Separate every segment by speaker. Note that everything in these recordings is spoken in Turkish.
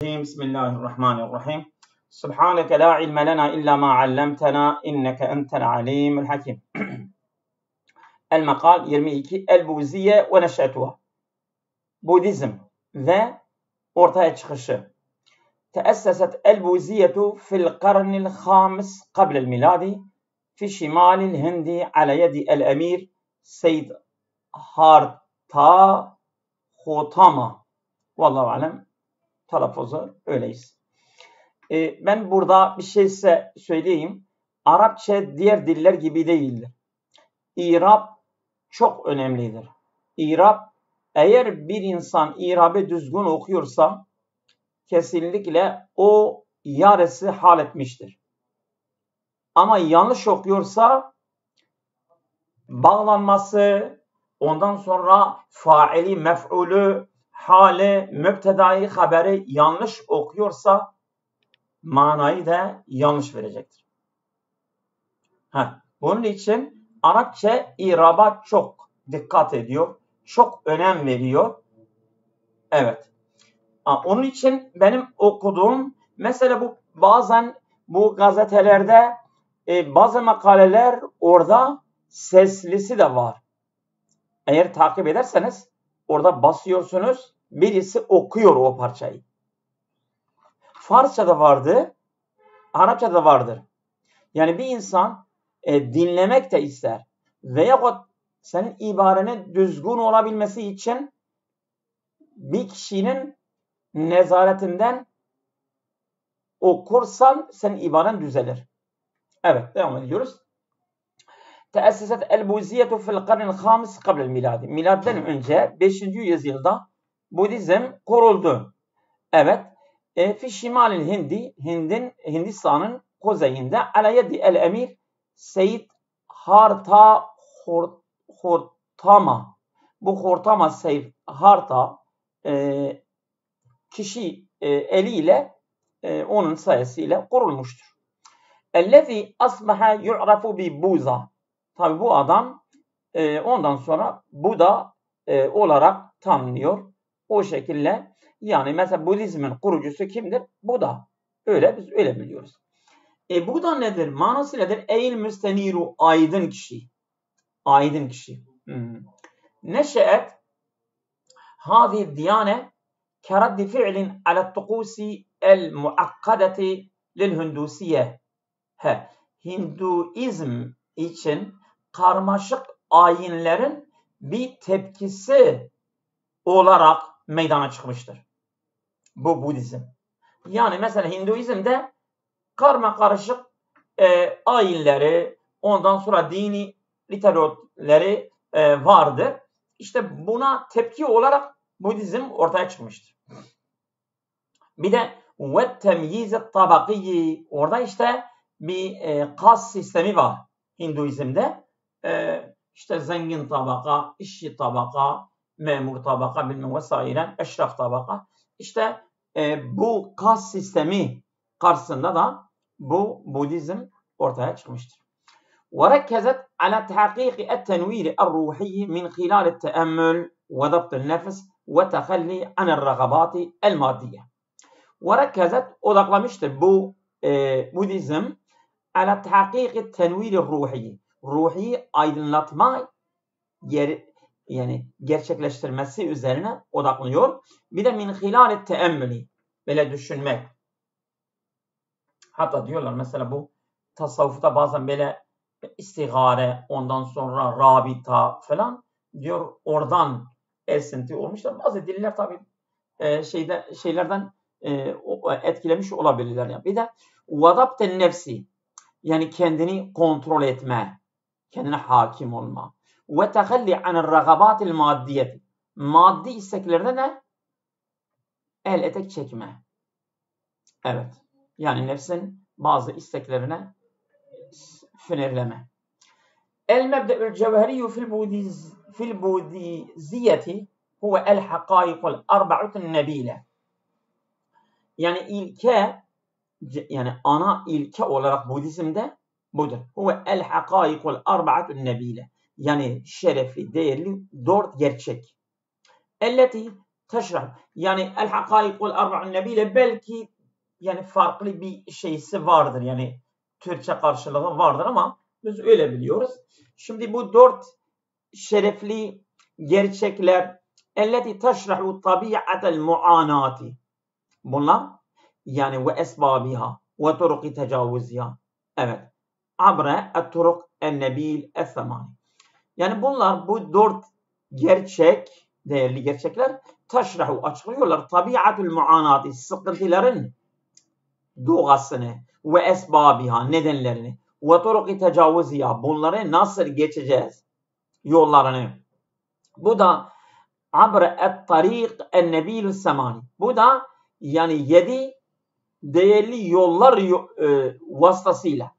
Speaker 1: بسم الله الرحمن الرحيم سبحانك لا علم لنا إلا ما علمتنا إنك أنت العليم الحكيم. المقال 22 El-Buziye ve Neş'etuha. Budizm ve ortaya çıkışı. تأسست البوذية في القرن الخامس قبل الميلاد في شمال الهند على يد الأمير سيد هارتا خوتاما. Vallahu alem telaffuzu öyleyiz. Ben burada bir şey size söyleyeyim. Arapça diğer diller gibi değildir. İrab çok önemlidir. İrab, eğer bir insan irabı düzgün okuyorsa kesinlikle o yarısı hal etmiştir. Ama yanlış okuyorsa bağlanması, ondan sonra faili, mef'ulü, hali, mübtedayı, haberi yanlış okuyorsa manayı da yanlış verecektir. Bunun için Arapça iraba çok dikkat ediyor, çok önem veriyor. Evet. Onun için benim okuduğum, mesela bu bazen bu gazetelerde bazı makaleler orada seslisi de var. Eğer takip ederseniz orada basıyorsunuz, birisi okuyor o parçayı. Farsça'da vardı, Arapça'da vardır. Yani bir insan dinlemek de ister veyahut senin ibarenin düzgün olabilmesi için bir kişinin nezaretinden okursan senin ibaren düzelir. Evet, devam ediyoruz. Teessiset el-Buziyetu fil qarnil khamis qablel miladi. Miladden önce 5. yüzyılda Budizm kuruldu. Evet. Fi şimalil Hindi, Hindistan'ın kuzeyinde ala yedi el-emir Seyyid Harta Hortama. Bu Hortama Seyyid Harta kişi eliyle onun sayesinde kurulmuştur. Ellezî asbaha yu'rafu bi Buza. Tabi bu adam ondan sonra Buda olarak tanınıyor. O şekilde, yani mesela Budizmin kurucusu kimdir? Buda. Biz öyle biliyoruz. Buda nedir? Manası nedir? Eil müsteniru, aydın kişi. Aydın kişi. Neşe'et hâzi diyane keraddi fi'lin ala tukusi el muakkadeti lil Hindusiye. Hinduizm için karmaşık ayinlerin bir tepkisi olarak meydana çıkmıştır. Bu Budizm. Yani mesela Hinduizm'de karma karışık ayinleri, ondan sonra dini literatürleri vardır. İşte buna tepki olarak Budizm ortaya çıkmıştır. Bir de ve temyiz-i tabakî, orada işte bir kas sistemi var Hinduizm'de. İşte zengin tabaka, işçi tabaka, memur tabaka, bilmem vesaire, eşraf tabaka. İşte bu kas sistemi karşısında da bu Budizm ortaya çıkmıştır. وَرَكَّزَتْ عَلَى تَحْقِيقِ التَّنْوِيرِ الرُّوحِيِّ مِنْ خِلَالِ التَّأَمُّلِ وَضَبْطِ النَّفْسِ وَتَخَلِّي عَنِ الرَّغَبَاتِ الْمَادِّيَّةِ. وَرَكَّزَتْ odaklamıştır bu Budizm عَلَى تَحْقِيقِ التَّنْوِيرِ الرُّوحِيِّ, ruhi aydınlatma yani gerçekleştirmesi üzerine odaklanıyor. Bir de min hilal teemmülü, böyle düşünmek. Hatta diyorlar mesela bu tasavvufta bazen böyle istigare, ondan sonra rabita falan diyor, oradan esinti olmuşlar. Bazı diller tabii şeylerden etkilemiş olabilirler. Yani. Bir de vadapten nefsi, yani kendini kontrol etme, kendine hakim olma. Ve tehalli anir ragabatil maddiyeti, maddi isteklerine ne? El etek çekme. Evet. Yani nefsin bazı isteklerine fenerleme. El mebde'ül cevheriyyu fil budiziyeti huve el hakâikul arba'utun nebile. Yani ilke, yani ana ilke olarak Budizm'de budur. Huve el hakâikul arba'utun nebile. Yani şerefli, değerli 4 gerçek. Elleti teşrah. Yani el hakaikul arba'un nebile belki yani farklı bir şeysi vardır. Yani Türkçe karşılığı vardır ama biz öyle biliyoruz. Şimdi bu 4 şerefli gerçekler elleti teşrahu tabiatel muanati. Bunlar yani ve esbabiha ve turuki tecavüziha. Evet. Abre et-turuk en-nebil es-semani. Yani bunlar bu 4 gerçek, değerli gerçekler teşrahu açıklıyorlar tabiatul muanati, sıkıntıların doğasını ve esbabiha, nedenlerini ve turuki tecavüziha, bunları nasıl geçeceğiz yollarını. Bu da abre et-tarik en-nebil es-semani. Bu da yani 7 değerli yollar vasıtasıyla.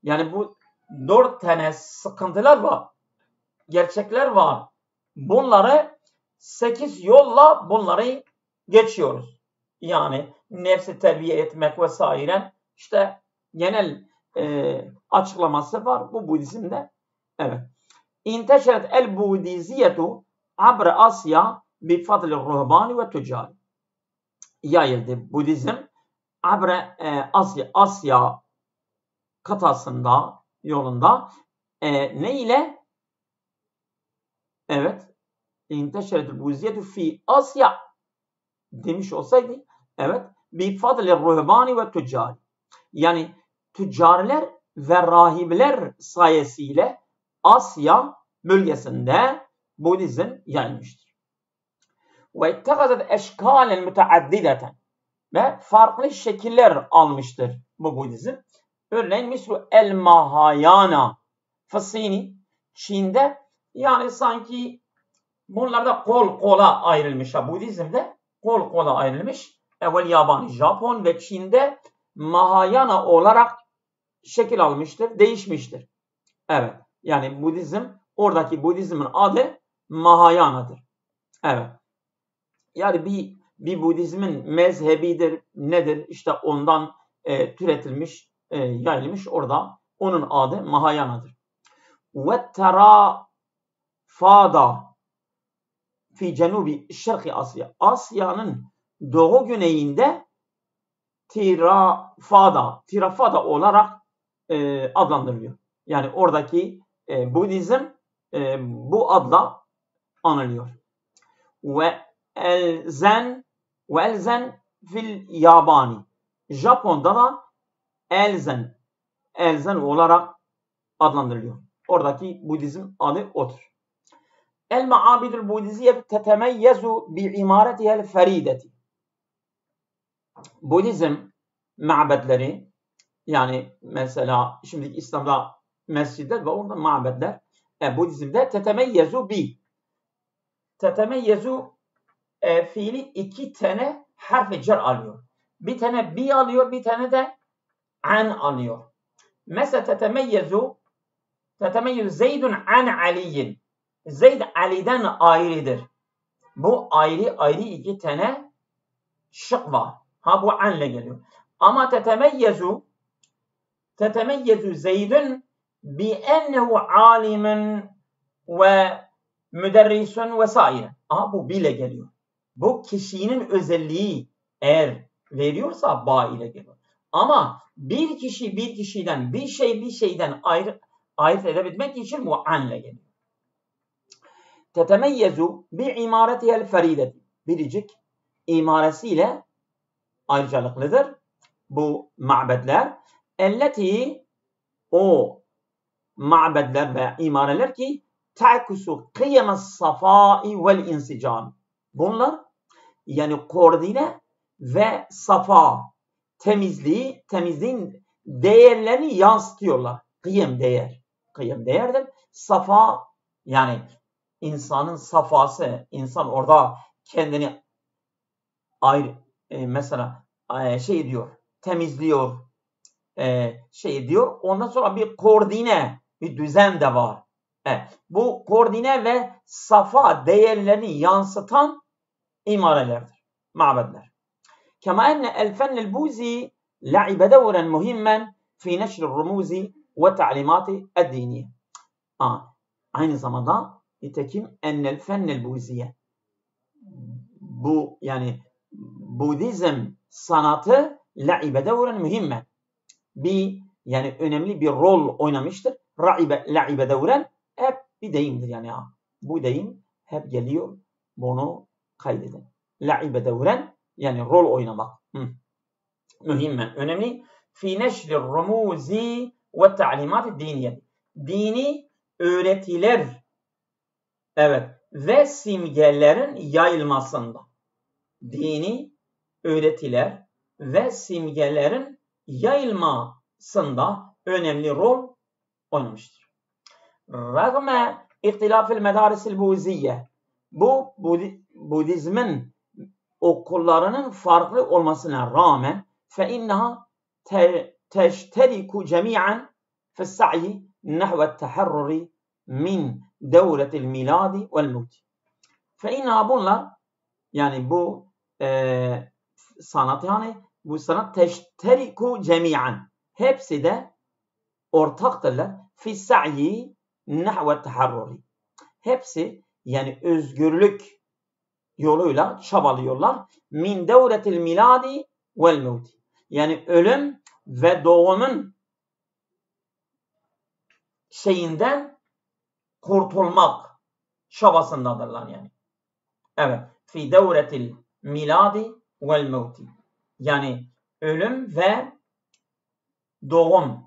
Speaker 1: Yani bu 4 tane sıkıntılar var, gerçekler var. Bunları 8 yolla bunları geçiyoruz. Yani nefsi terbiye etmek vesaire işte genel açıklaması var bu Budizm'de. Evet. İnteşeret el Budiziyetu abre Asya bi fadli ruhbani ve tüccar. Yayıldı Budizm abre Asya kıtasında, yolunda ne ile? Evet. İnteşeretül buziyetu fi Asya demiş olsaydı, evet, bi fadli ruhbani ve tüccar. Yani tüccarlar ve rahipler sayesiyle Asya bölgesinde Budizm yayılmıştır. Ve ittehadet eşkalen müteaddideten, ve farklı şekiller almıştır bu Budizm. Örneğin mislu el Mahayana Fısini, Çin'de yani sanki bunlarda kol kola ayrılmış. Budizm'de kol kola ayrılmış. Evvel Yabani, Japon ve Çin'de Mahayana olarak şekil almıştır, değişmiştir. Evet. Yani Budizm, oradaki Budizm'in adı Mahayana'dır. Evet. Yani bir Budizmin mezhebidir, nedir? İşte ondan türetilmiş, yayılmış orada. Onun adı Mahayana'dır. Ve terafada fi cenubi şerqi Asya. Asya'nın doğu güneyinde tirafada olarak adlandırılıyor. Yani oradaki Budizm bu adla anılıyor. Ve elzen fil Yabani. Japon'da da elzen olarak adlandırılıyor. Oradaki Budizm adı odur. El maabidul Budiziye tetemeyyezu bi imaretihel ferideti. Budizm mabedleri, yani mesela şimdi İslam'da mescidler ve orada mabedler, Budizm'de tetemeyyezu fiili 2 tane harf-i cer alıyor. Bir tane bi alıyor, bir tane de an alıyor. Mesela tetemeyyezu Zeydun an Aliyin. Zeyd Ali'den ayrıdır. Bu ayrı 2 tane şık var. Bu anle geliyor. Ama tetemeyyezu Zeydun bi ennehu alimun ve müderrisun vesaire. Bu bile geliyor. Bu kişinin özelliği eğer veriyorsa ba ile geliyor. Ama bir kişi bir kişiden, bir şeyden ayırt edebilmek için bu anle geliyor. Tetemeyyezu bi imaretihel ferideti. Biricik imaresiyle ayrıcalıklıdır bu mabedler. Elleti, o mabedler ve imareler ki ta'kusu kıyemes safai vel insicam. Bunlar yani koordine ve safa, temizliğin değerlerini yansıtıyorlar. Kıyem değerdir. Safa yani insanın safası, insan orada kendini mesela diyor, temizliyor, diyor. Ondan sonra bir koordine, bir düzen de var. Bu koordine ve safa değerlerini yansıtan imarelerdir, mabedler. Kema enne el fennel buzi la'ibe devren muhimmen fi neşr rumuzi ve ta'limati eddiniye. Aynı zamanda nitekim ennel fennel buziye, bu yani Budizm sanatı la'ibe devren mühimme. Yani önemli bir rol oynamıştır. La'ibe devren hep bir deyimdir yani ya. Bu deyim hep geliyor. Bunu kaydedin. La'ibe devren yani rol oynamak. Mühimmen. Önemli. Fi neşri rumuzi ve ta'limat diniye. Dini öğretiler ve simgelerin yayılmasında. Dini öğretiler ve simgelerin yayılmasında önemli rol oynamıştır. Rağme ihtilafil medarisil buziye. Bu Budizmin okullarının farklı olmasına rağmen فإنها تشترك جميعا في السعي نحو التحرر من دورة الميلاد والموت. فإنها bunlar yani bu sanat yani bu sanat teşteriku cemiyan hepsi de ortaktırlar fi sa'yi nahve taharruri. Hepsi yani özgürlük yoluyla çabalıyorlar. Min devretil miladi vel mevti. Yani ölüm ve doğumun şeyinden kurtulmak çabasındadırlar yani. Evet. Fi devretil miladi vel mevti. Yani ölüm ve doğum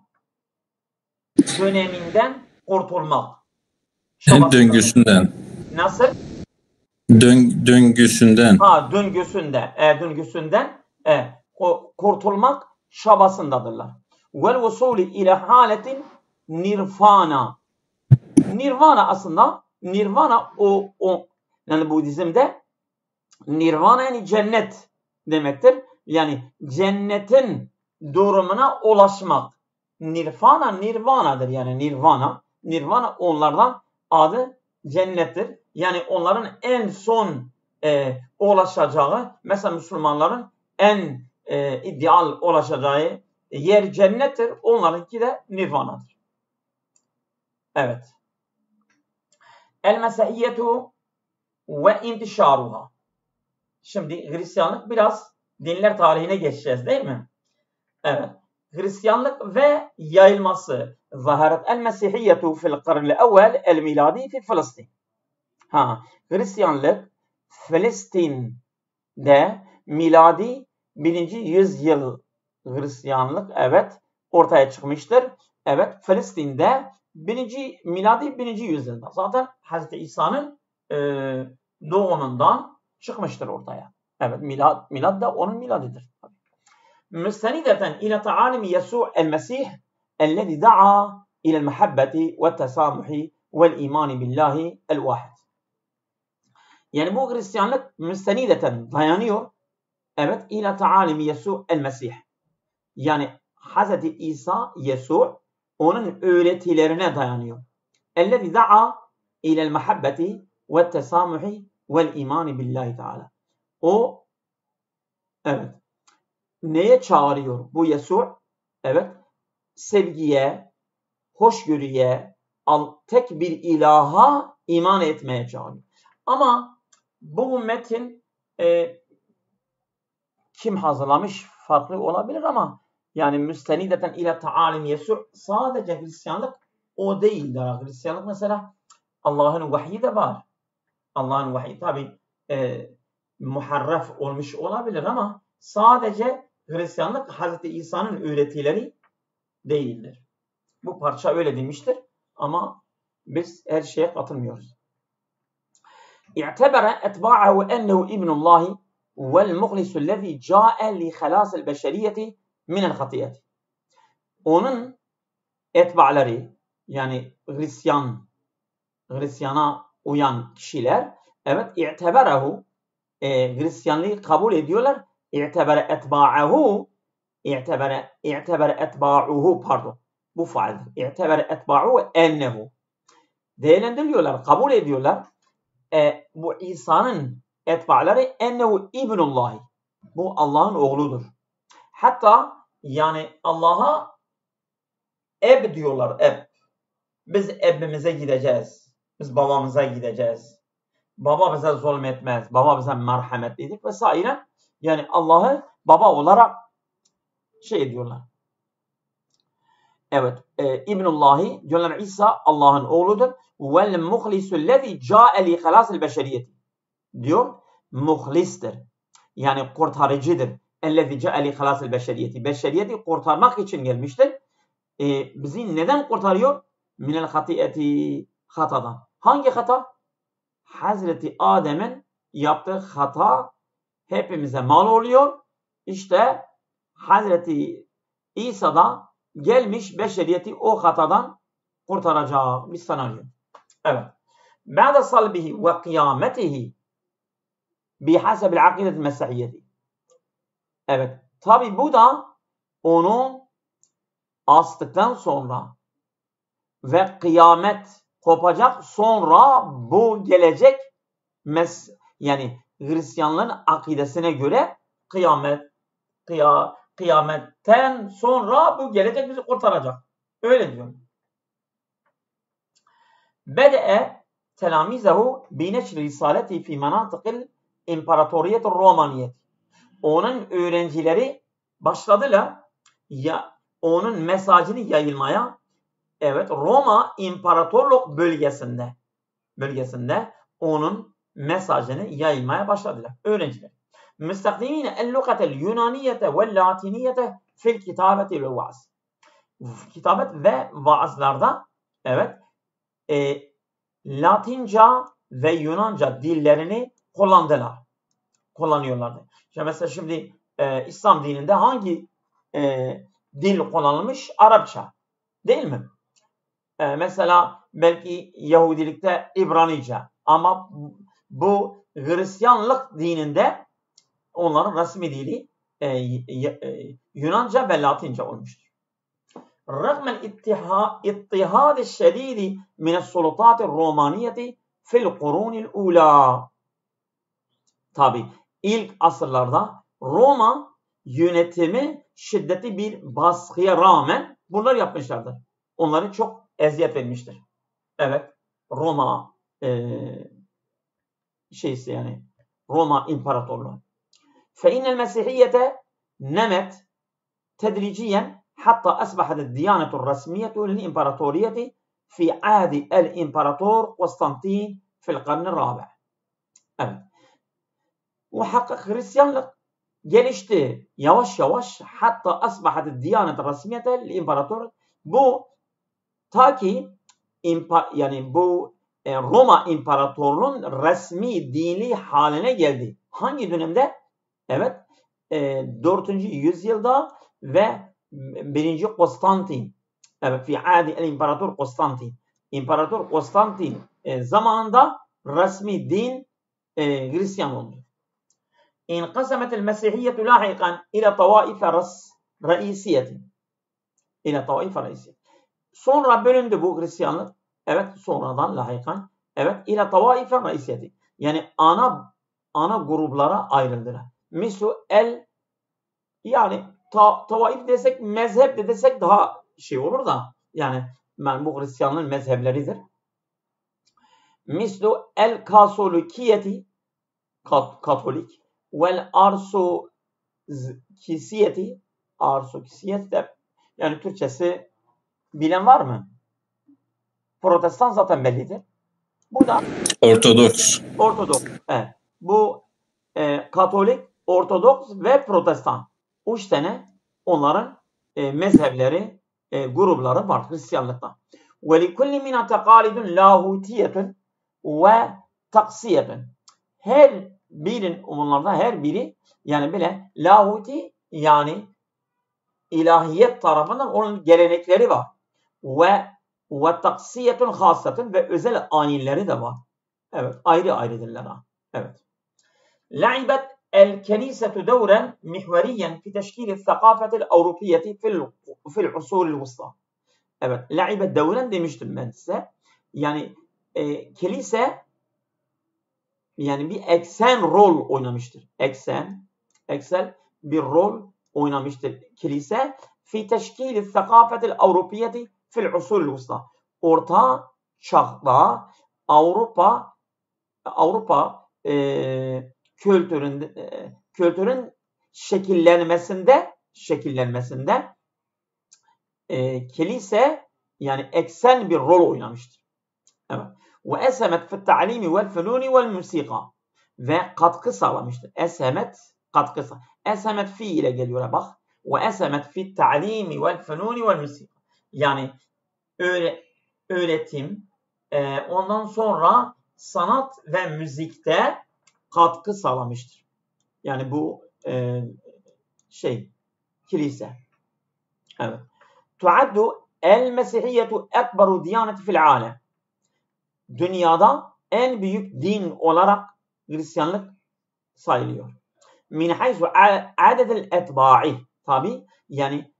Speaker 1: döneminden kurtulmak.
Speaker 2: Döngüsünden.
Speaker 1: Nasıl?
Speaker 2: Döngüsünden.
Speaker 1: Döngüsünden kurtulmak çabasındadırlar. Vel vusuli ile haletin nirvana. Nirvana aslında o yani Budizm'de nirvana yani cennet demektir. Yani cennetin durumuna ulaşmak. Nirvana'dır yani nirvana. Nirvana onlardan adı cennettir. Yani onların en son ulaşacağı, mesela Müslümanların en ideal ulaşacağı yer cennettir. Onlarınki de nirvanadır. Evet. El-Mesihiyyetu ve intişaruha. Şimdi Hristiyanlık biraz dinler tarihine geçeceğiz değil mi? Evet. Hristiyanlık ve yayılması. Zaharet el-Mesihiyyetu fil qarnil evvel el-miladi fi Filistin. Hristiyanlık Filistin'de miladi 1. yüzyıl Hristiyanlık ortaya çıkmıştır. Evet, Filistin'de miladi 1. yüzyılda. Zaten Hz. İsa'nın doğumundan çıkmıştır ortaya. Evet, milad da onun miladidir. Müstenideten ila ta'alimi Yesu el-Mesih ellezî da'a ila'l muhabbeti ve tesamuhi ve'l imani billahi el-vahid. Yani bu Hristiyanlık müstenideten dayanıyor. Evet, ila ta'alimi Yesu el-Mesih. Yani Hz. İsa, Yesu onun öğretilerine dayanıyor. Ellezî da'a ila'l muhabbeti ve tesamuhi ve'l imani billahi Teala. O neye çağırıyor bu Yesu? Evet, sevgiye, hoşgörüye, tek bir ilaha iman etmeye çağırıyor. Ama bu metin kim hazırlamış farklı olabilir ama yani müstenideten ile ta'alim Yesu sadece Hristiyanlık o değildir. Hristiyanlık mesela Allah'ın vahyi de var. Allah'ın vahyi tabi muharraf olmuş olabilir ama sadece Hristiyanlık Hz. İsa'nın öğretileri değildir. Bu parça öyle demiştir ama biz her şeye katılmıyoruz. İ'tebere etba'ahu ennehu ibnullahi vel muhlisullezî câe li halâsil beşeriyeti minel hatiyeti. Onun etba'ları yani Hristiyana uyan kişiler i'teberehu Hristiyanlığı kabul ediyorlar. İ'tebere etba'uhu pardon. Bu faildir. İ'tebere etba'uhu ennehu. Değerlendiriyorlar, kabul ediyorlar. Bu İsa'nın etba'ları ennehu ibnullahi. Bu Allah'ın oğludur. Hatta yani Allah'a eb diyorlar, eb. Biz ebimize gideceğiz. Biz babamıza gideceğiz. Baba bize zulmetmez. Baba bize merhametlidir vesaire. Yani Allah'ı baba olarak şey ediyorlar. Evet. İbnullahi diyorlar İsa Allah'ın oğludur. Vel muhlisullezî câe li halâsil beşeriyeti. Diyor. Muhlistir. Yani kurtarıcıdır. Ellezî câe li halâsil beşeriyeti. Beşeriyeti kurtarmak için gelmiştir. Bizi neden kurtarıyor? Minel hatiyeti. Hatadan. Hangi hata? Hazreti Adem'in yaptığı hata hepimize mal oluyor. İşte Hazreti İsa'da gelmiş beşeriyeti o hatadan kurtaracak bir senaryo. Evet. Ba'de salbihi ve kıyametihi bihasebil akidetil mesihiyeti. Evet. Tabi bu da onu astıktan sonra ve kıyamet kopacak sonra bu gelecek yani Hristiyanların akidesine göre kıyametten sonra bu gelecek bizi kurtaracak. Öyle diyor. Bede'e telamizehu bineşr risaleti fi menatıkil imparatoriyet romaniyet. Onun öğrencileri başladılar onun mesajını yayılmaya. Evet, Roma İmparatorluk bölgesinde onun mesajını yayılmaya başladılar. Öğrenciler. Müstakdimine el-lugatel yunaniyete ve latiniyete fil kitabeti ve vaaz. Kitabet ve vaazlarda evet Latinca ve Yunanca dillerini kullanıyorlardı. İşte mesela şimdi İslam dininde hangi dil kullanılmış? Arapça. Değil mi? Mesela belki Yahudilikte İbranice ama bu Hristiyanlık dininde onların resmi dili Yunanca ve Latince olmuştur. Rağmen ittihad şedidi min sultat romaniyeti fil kurunil ula. Tabi ilk asırlarda Roma yönetimi şiddetli bir baskıya rağmen bunlar yapmışlardır. Onları çok eziyet vermiştir. Evet, Roma yani Roma İmparatorluğu. فإن المسيحية نمت تدريجيا حتى أصبحت الديانة الرسمية للإمبراطورية في عهد الإمبراطور قسطنطين في القرن الرابع. Evet. Muhakkak Hristiyanlık gelişti yavaş yavaş hatta asbahat diyanet resmiyete imparator. Bu ta ki yani bu Roma İmparatorluğu'nun resmi dini haline geldi. Hangi dönemde? Evet. 4. yüzyılda ve 1. Konstantin. Evet. Fi adi el İmparator Konstantin. İmparator Konstantin zamanında resmi din Hristiyan oldu. İnqasemet el Mesihiyyetu lahiqan ila tavaife reisiyeti. Sonra bölündü bu Hristiyanlık. Evet, sonradan lahiqan. Evet, ila tavaife reisiyeti. Yani ana gruplara ayrıldılar. Mislu yani tavaif desek, mezhep de desek daha şey olur da yani bu Hristiyanlığın mezhepleridir. Mislu el katolikiyeti Katolik vel arsokisiyeti de yani Türkçesi bilen var mı? Protestan zaten bellidir. Bu da
Speaker 2: Ortodoks.
Speaker 1: Evet. Bu Katolik, Ortodoks ve Protestan. 3 tane onların mezhepleri, grupları var Hristiyanlıkta. Ve likulli mina teqalidun lahutiyetun ve taksiyetun. Her biri yani bile lahuti yani ilahiyet tarafından onun gelenekleri var. Ve taksiyetun hasatun ve özel ayinleri de var. Evet, ayrıdırlar. Evet. لعبت الكنيسة دورا محوريا في تشكيل الثقافة الأوروبية في العصور الوسطى. Evet, لعبت دورا demiştim ben size. Yani kilise yani bir eksen rol oynamıştır. Eksel bir rol oynamıştır kilise. في تشكيل الثقافة الأوروبية في العصور الوسطى. Orta çağda Avrupa Avrupa kültürün şekillenmesinde kilise yani eksen bir rol oynamıştır. Evet. Ve esemet fi ta'limi vel fenuni vel musika ve katkı sağlamıştır. Katkı. Esemet fi ile geliyor bak. Ve esemet fi ta'limi vel fenuni vel musika. Yani öğretim, ondan sonra sanat ve müzikte katkı sağlamıştır. Yani bu kilise. Evet. Tuaddu el-Mesihiyyetu ekberu diyaneti fil alem. Dünyada en büyük din olarak Hristiyanlık sayılıyor. Min haysu adedil etba'i. Tabi yani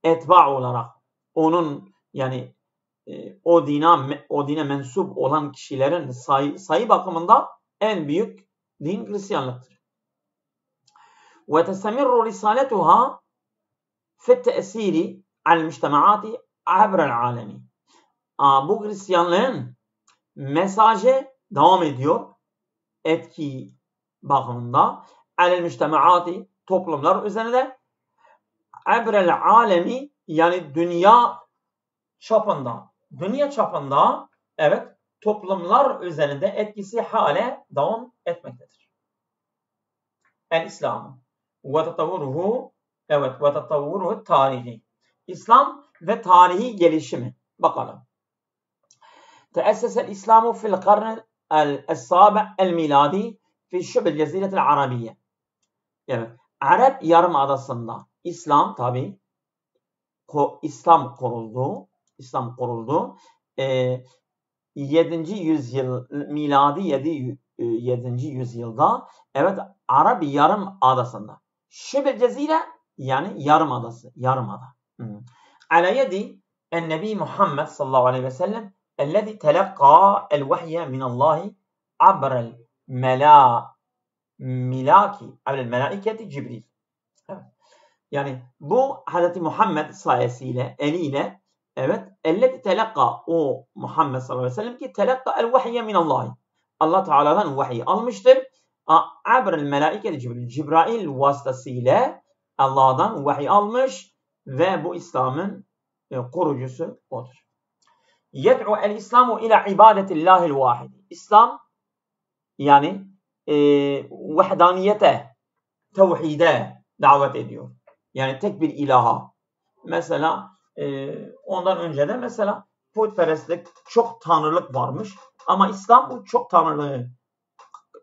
Speaker 1: etba olarak onun yani o dine mensup olan kişilerin sayı bakımında en büyük din Hristiyanlıktır. Ve tesemirru risaletuha fi te'siri al mujtemaati abra'l alemi. Bu Hristiyanlığın mesajı devam ediyor. Etki bakımında al mujtemaati toplumlar üzerinde abra'l alemi yani dünya çapında evet toplumlar üzerinde etkisi hale devam etmektedir. El-İslam ve tetavvuruhu tarihi. İslam ve tarihi gelişimi. Bakalım. Teessesel İslamu fil karn el-sabi' el-miladi fi şubel ceziretil arabiye. Evet. Arap Yarımadası'nda İslam tabi İslam kuruldu. 7. yüzyıl miladi 7. yüzyılda evet Arap Yarımadası'nda. Şibel Cezire yani yarımada. Ala yedi en-Nebi Muhammed sallallahu aleyhi ve sellem ellezî telakka el-vahye minallahi abrel melaiketi Cibril. Evet. Yani bu Hz. Muhammed sayesiyle eliyle evet ellezî telakka o Muhammed sallallahu aleyhi ve sellem ki telakka el-vahye minallahi. Allah Teala'dan vahiy almıştır. Abrel melaiketi Cibril. Cibrail vasıtasıyla Allah'dan vahiy almış ve bu İslam'ın kurucusu odur. Yed'u el-İslamu ila ibadetillahil vahid. İslam yani vahdaniyete, tevhide davet ediyor. Yani tek bir ilaha. Mesela ondan önce de mesela putperestlik, çok tanrılık varmış. Ama İslam bu çok tanrılığı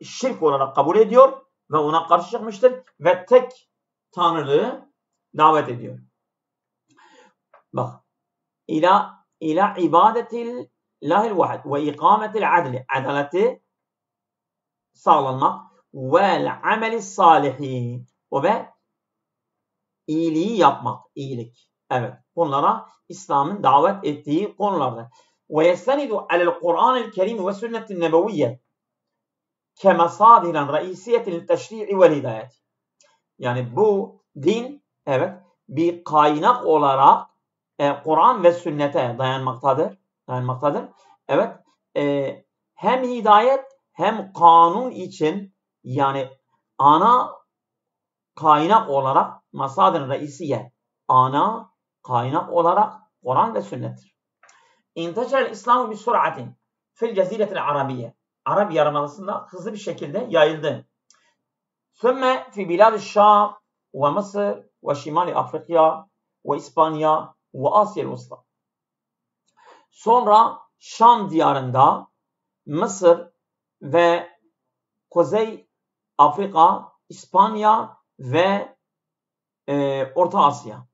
Speaker 1: şirk olarak kabul ediyor ve ona karşı çıkmıştır ve tek tanrılığı davet ediyor. Bak. İla ibadetillahil vahid ve ikametil adli. Adaleti sağlanmak vel ameli salihi ve iyiliği yapmak. İyilik. Evet. Bunlara İslam'ın davet ettiği konulardır. Ve yestenidu alel Kur'an-ı Kerim ve sünnet-i nebeviyye kemesadiren reisiyetil teşri'i vel hidayet. Yani bu din evet bir kaynak olarak Kur'an ve sünnete dayanmaktadır. Evet. Hem hidayet hem kanun için yani ana kaynak olarak masadir reisiye ana kaynak olarak Kur'an ve sünnettir. İnteşerel İslamu bi sur'atin fil ceziretil arabiye. Arap Yarımadası'nda hızlı bir şekilde yayıldı. Sümme fi bilad-ı Şam ve Mısır ve Şimali Afrika ve İspanya ve Asya'l Usta. Sonra Şam diyarında Mısır ve Kuzey Afrika, İspanya ve Orta Asya.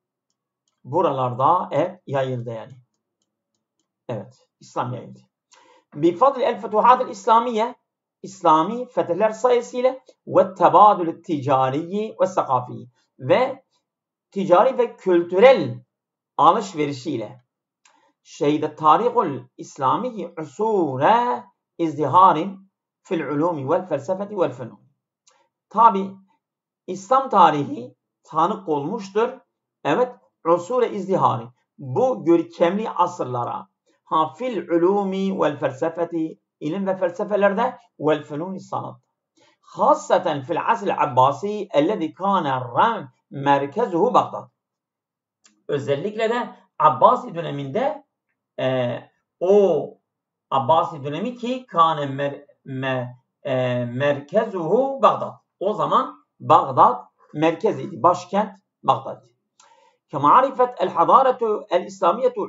Speaker 1: Buralarda hep yayıldı yani. Evet, İslam yayıldı. Bifadl el-Futuhat el-İslamiye, İslami fetihler sayesıyla ve tebadül ticari ve sakafi ve ticari ve kültürel alışverişiyle şeyde tarihul İslami usure izdiharin fil ulumi vel felsefeti vel fenun. Tabi İslam tarihi tanık olmuştur. Evet, usure izdihari. Bu görkemli asırlara fil ulumi vel felsefeti ilim ve felsefelerde vel fenûn sanat. Hasaten fil asr Abbasi ellezî kâne merkezuhu Bağdat. Özellikle de Abbasi döneminde o Abbasi dönemi ki kâne merkezuhu Bağdat. O zaman Bağdat merkeziydi. Başkent Bağdat. Kemarifet el hadaretu el İslamiyetu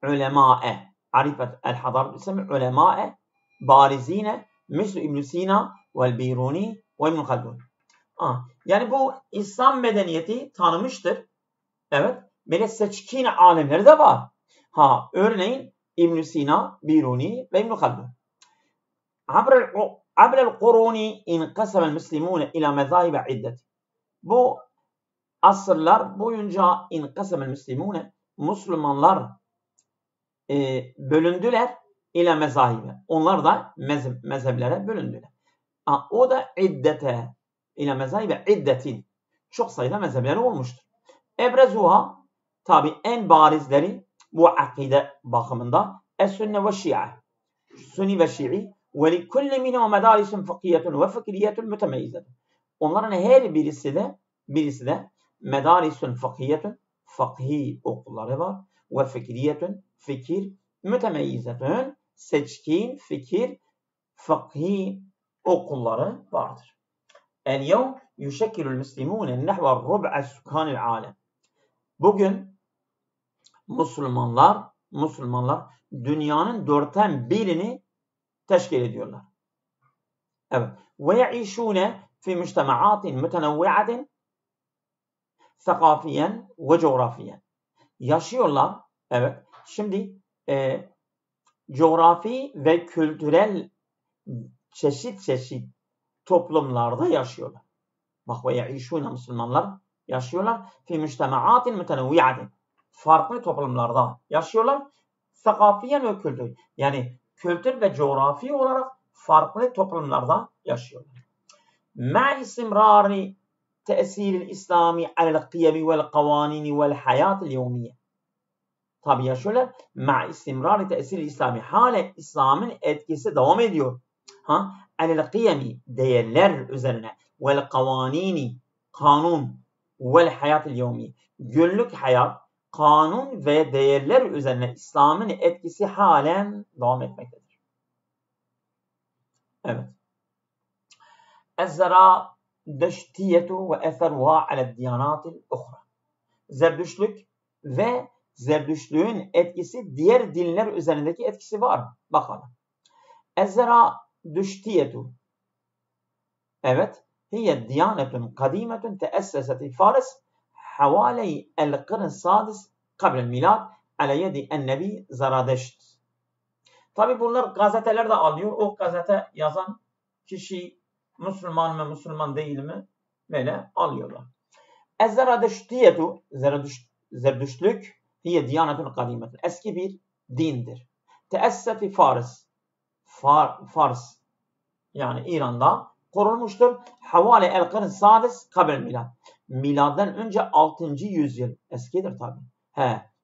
Speaker 1: ulemâe. Arifet el hadaretu İslamiyetu ulemâe barizine misl İbn Sina vel Biruni ve İbn Haldun. Yani bu İslam medeniyeti tanımıştır. Evet. Böyle seçkin alimleri de var. Örneğin İbn Sina, Biruni ve İbn Haldun. Abrel kuruni inqasemel muslimune ila mezahibe iddet. Bu asırlar boyunca inqasemel muslimune Müslümanlar bölündüler ila mezahibe. Onlar da mezheplere bölündüler. O da iddete ila mezahibe iddetin. Çok sayıda mezhepleri olmuştur. Ebrezuha tabi en barizleri bu akide bakımında es-sünne ve şia. Sünni ve şii ve li kulli minhum medarisun fıkhiyetun ve fikriyetun mütemeyyizetun. Onların her birisi de medarisun fıkhiyetun, fıkhi okulları var ve fikriyetun, fikir, mütemeyyizetun, seçkin fikir, fıkhi okulları vardır. El-yevm yuşekkilul muslimune nehve rub'a sükânil alem. Bugün Müslümanlar dünyanın 1/4'ini teşkil ediyorlar. Evet. Ve yaişûne fi müçtemaatin mütenevvi'atin sakafiyen ve coğrafiyen. Yaşıyorlar. Evet. Şimdi coğrafi ve kültürel çeşit toplumlarda yaşıyorlar. Bak ve yaişûne Müslümanlar yaşıyorlar. Fi müçtemaatin mütenevvi'atin. Farklı toplumlarda yaşıyorlar. Sakafiyen ve kültür. Yani kültür ve coğrafi olarak farklı toplumlarda yaşıyorlar. Ma istimrari tesiril İslami alel kıyemi vel kavanini vel hayatil yevmiye. Tabi yaşıyorlar. Ma istimrari tesiril İslami. Halen İslam'ın etkisi devam ediyor. Alel kıyemi değerler üzerine vel kavanini kanun vel hayatil yevmiye. Günlük hayat, kanun ve değerler üzerine İslam'ın etkisi halen devam etmektedir. Evet. Ez-Zeradeştiyetu ve eseruha aled-diyanatil ukhra. Zerdüştlük ve Zerdüştlüğün etkisi diğer dinler üzerindeki etkisi var. Bakalım. Ez-Zeradeştiyetu. Evet. Hiye diyanetun kadimetun teesseseti Faris حوالي القرن السادس قبل الميلاد على يد النبي زرادشت. Tabi bunlar gazetelerde alıyor. O gazete yazan kişi Müslüman mı Müslüman değil mi? Böyle alıyorlar. Ez-Zeradeştiyetu Zerdüştlük hiye diyanetun kadimetun. Eski bir dindir. Teesseti Faris. Fars yani İran'da kurulmuştur. Havale el-Qırn Sadis kabel milad. Miladdan önce 6. yüzyıl. Eskidir tabi.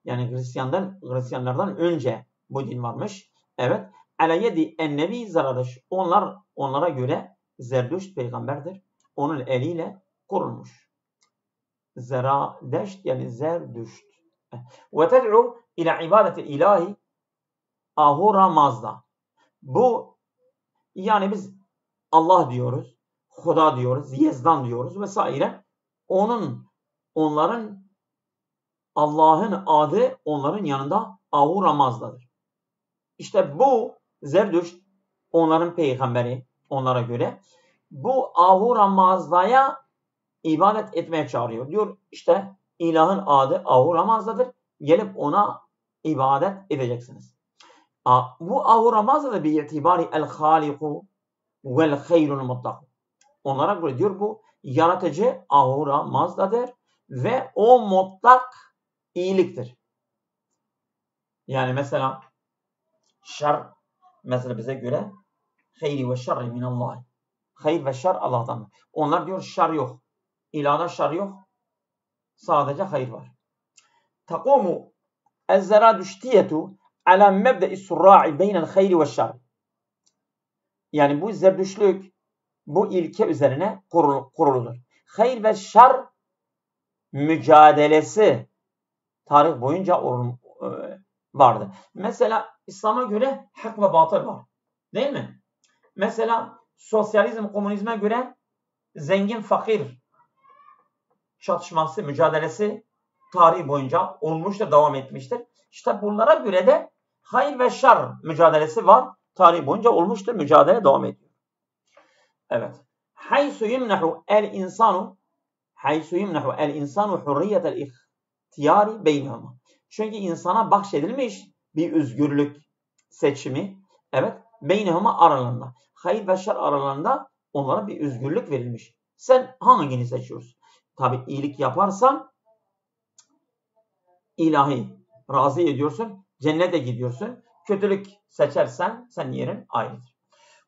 Speaker 1: Yani Hristiyanlardan önce bu din varmış. Evet. Ala yedi en-nebi Zeradeş. Onlara göre Zerdüşt peygamberdir. Onun eliyle kurulmuş. Zeradeşt yani Zerdüşt. Ve ted'u ila ibadeti ilahi Ahura Mazda. Bu yani biz Allah diyoruz, Huda diyoruz, Yezdan diyoruz vesaire. Onların Allah'ın adı onların yanında Ahura Mazda'dır. İşte bu Zerdüşt onların peygamberi onlara göre bu Ahura Mazda'ya ibadet etmeye çağırıyor. Diyor işte ilahın adı Ahura Mazda'dır. Gelip ona ibadet edeceksiniz. Bu Ahura Mazda'da bir itibari el-Haliku vel hayrul mutlak. Onlara göre diyor bu yaratıcı Ahura Mazda'dır ve o mutlak iyiliktir. Yani mesela şer mesela bize göre hayri ve şerri minallah. Hayır ve şer Allah'tan. Onlar diyor şer yok. İlahda şer yok. Sadece hayır var. Takumu ez-Zeradeştiyetu ala mebde'i surra'i beynel hayri ve şer. Yani bu zerdüştlük bu ilke üzerine kuruludur. Hayır ve şer mücadelesi tarih boyunca vardı. Mesela İslam'a göre hak ve batıl var. Değil mi? Mesela sosyalizm, komünizme göre zengin, fakir çatışması, mücadelesi tarih boyunca olmuştur, devam etmiştir. İşte bunlara göre de hayır ve şer mücadelesi var. Tarih boyunca olmuştur, mücadele devam ediyor. Evet. Haysu yumnahu el insanu hurriyetel ihtiyari beynehuma. Çünkü insana bahşedilmiş bir özgürlük seçimi, evet, beynehuma aralarında. Hayır ve şer aralarında onlara bir özgürlük verilmiş. Sen hangini seçiyorsun? Tabi iyilik yaparsan ilahi razı ediyorsun, cennete gidiyorsun. Kötülük seçersen sen yerin ayrıdır.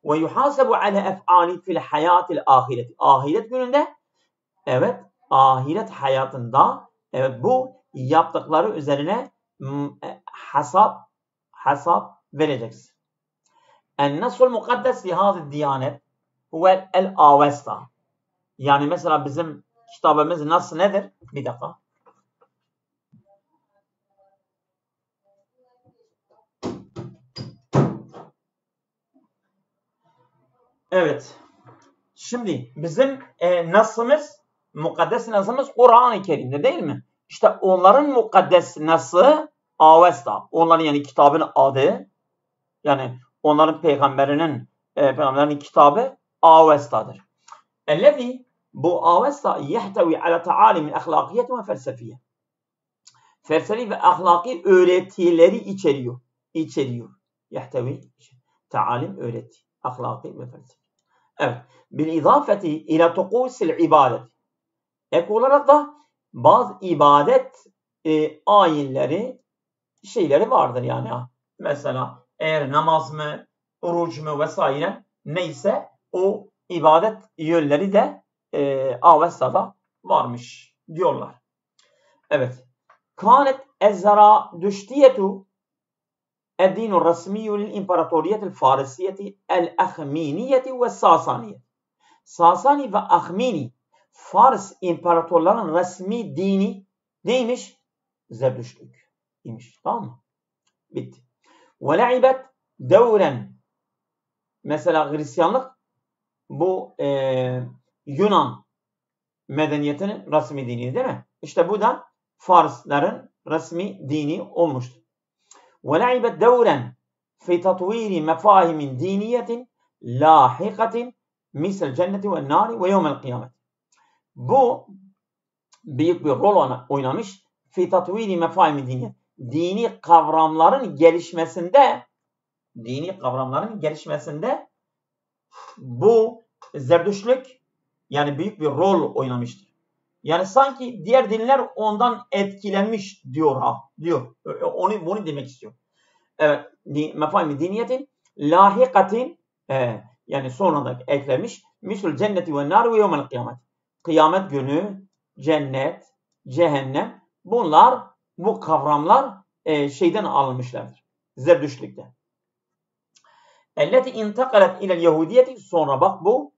Speaker 1: Ve yuhasabu ala ef'ali fil hayatil ahireti. Ahiret gününde, evet, ahiret hayatında, evet, bu yaptıkları üzerine hesap vereceksin. En-nasul mukaddes li hâzi diyanet huvel el-avesta. Yani mesela bizim kitabımız nasıl nedir? Bir dakika. Evet. Şimdi bizim nasımız, mukaddes nasımız Kur'an-ı Kerim'de değil mi? İşte onların mukaddes nası Avesta. Onların yani kitabın adı, yani onların peygamberinin kitabı Avesta'dır. Ellezî, bu Avesta yehtevi ala ta'alimin ahlakiyet ve felsefiye. Felsefi ve ahlaki öğretileri içeriyor. Yehtevi, ta'alim, öğreti, ahlaki ve felsefi. Evet. Bil izafeti ila tukusil ibadet. Ek olarak da bazı ibadet ayinleri, şeyleri vardır yani. Mesela eğer namaz mı, oruç mu vesaire neyse o ibadet yönleri de Avesta'da varmış diyorlar. Evet. Kânet ezzara düştiyetu eddînur resmiyyü lil imparatoriyetil farisiyeti el ahminiyeti ve sasaniyeti. Sasani ve Ahmini Fars imparatorlarının resmi dini neymiş? Zerdüştlük imiş. Tamam mı? Bitti. Ve le'ibet devren, mesela Hristiyanlık bu Yunan medeniyetinin resmi dini değil mi? İşte bu da Farsların resmi dini olmuştur. Ve le'ibet devren fi tatviri mefahimin diniyetin lahikatin misal cenneti ve nari ve yevmel kıyamet. Bu büyük bir rol oynamış. Fi tatviri mefahimi diniyet. Dini kavramların gelişmesinde bu Zerdüştlük yani büyük bir rol oynamıştır. Yani sanki diğer dinler ondan etkilenmiş diyor. Bunu demek istiyor. Evet, mefahimi diniyetin lahikatin, yani sonradan eklemiş. Misal cenneti ve nar ve yevmel kıyamet. Kıyamet günü, cennet, cehennem, bu kavramlar şeyden alınmışlardır. Zerdüştlük'te. Elleti intakalet ilel Yahudiyeti, sonra bak bu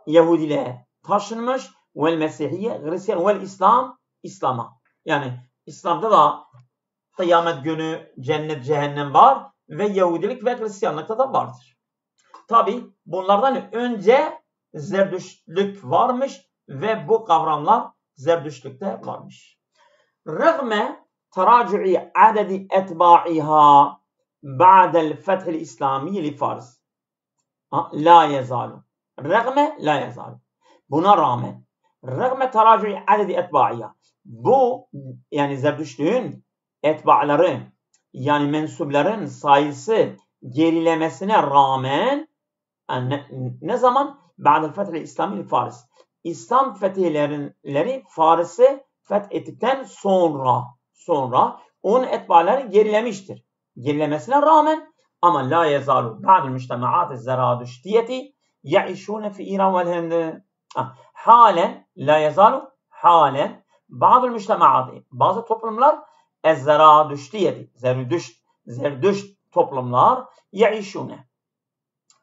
Speaker 1: Yahudiliğe taşınmış, vel Mesihiyye, Hristiyan, vel İslam, İslam'a. Yani İslam'da da kıyamet günü, cennet, cehennem var ve Yahudilik ve Hristiyanlıkta da vardır. Tabi bunlardan önce Zerdüştlük varmış ve bu kavramlar Zerdüştlük'te varmış. Rağme teracu'i adedi etba'iha ba'del fethil İslami li Fars. La yezalu. Rağme la yezalu. Buna rağmen rağme teracu'i adedi etba'iha. Bu yani Zerdüştlüğün etba'ları yani mensupların sayısı gerilemesine rağmen ne zaman? Ba'del fethil İslami li Fars. İslam fetihleri Fars'ı fethettikten sonra onun etbaları gerilemiştir. Gerilemesine rağmen ama la yezalu ba'del müştemaat zeradüştiyeti yaişûne fi İran vel Hind. Halen la yezalu halen bazı müştemaat, bazı toplumlar zeradüştiyeti, Zerdüşt toplumlar yaişune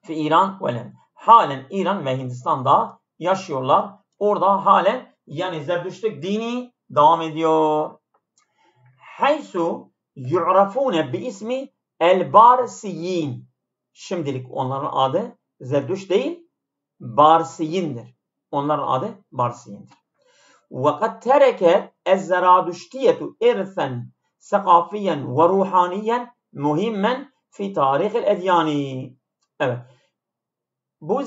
Speaker 1: fi İran ve Lem. Halen İran ve Hindistan'da yaşıyorlar. Orada halen yani Zerdüştlük dini devam ediyor. Haysu yu'rafune bi ismi el-Barsiyin. Şimdilik onların adı Zerdüşt değil, Barsiyindir. Onların adı Barsiyindir. وَقَدْ تَرَكَتْ الزَّرَادُشْتِيَةُ اِرْثًا سَقَافِيًا وَرُوحَانِيًا مُهِمًّا فِي تَارِخِ الْاَدْيَانِ. Evet. Bu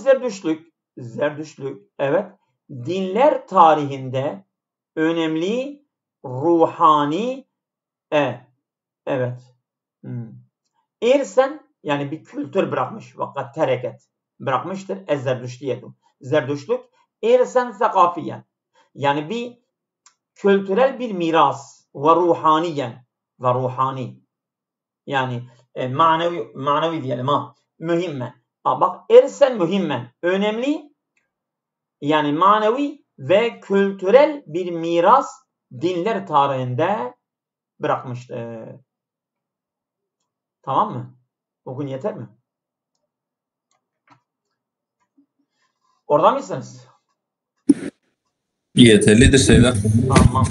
Speaker 1: Zerdüştlük, evet, dinler tarihinde önemli ruhani, evet, İrsen yani bir kültür bırakmış. Vakat tereket bırakmıştır. Ezzerdüştiyetu. Zerdüştlük irsen sakafiyen. Yani bir kültürel bir miras ve ruhaniyen ve ruhani. Yani manevi diyelim ha. Mühimme. Bak irsen mühimmen. Önemli yani manevi ve kültürel bir miras dinler tarihinde bırakmıştır. Tamam mı? Bugün yeter mi? Orada mısınız?
Speaker 2: Yeterlidir Seyda.
Speaker 1: Tamam.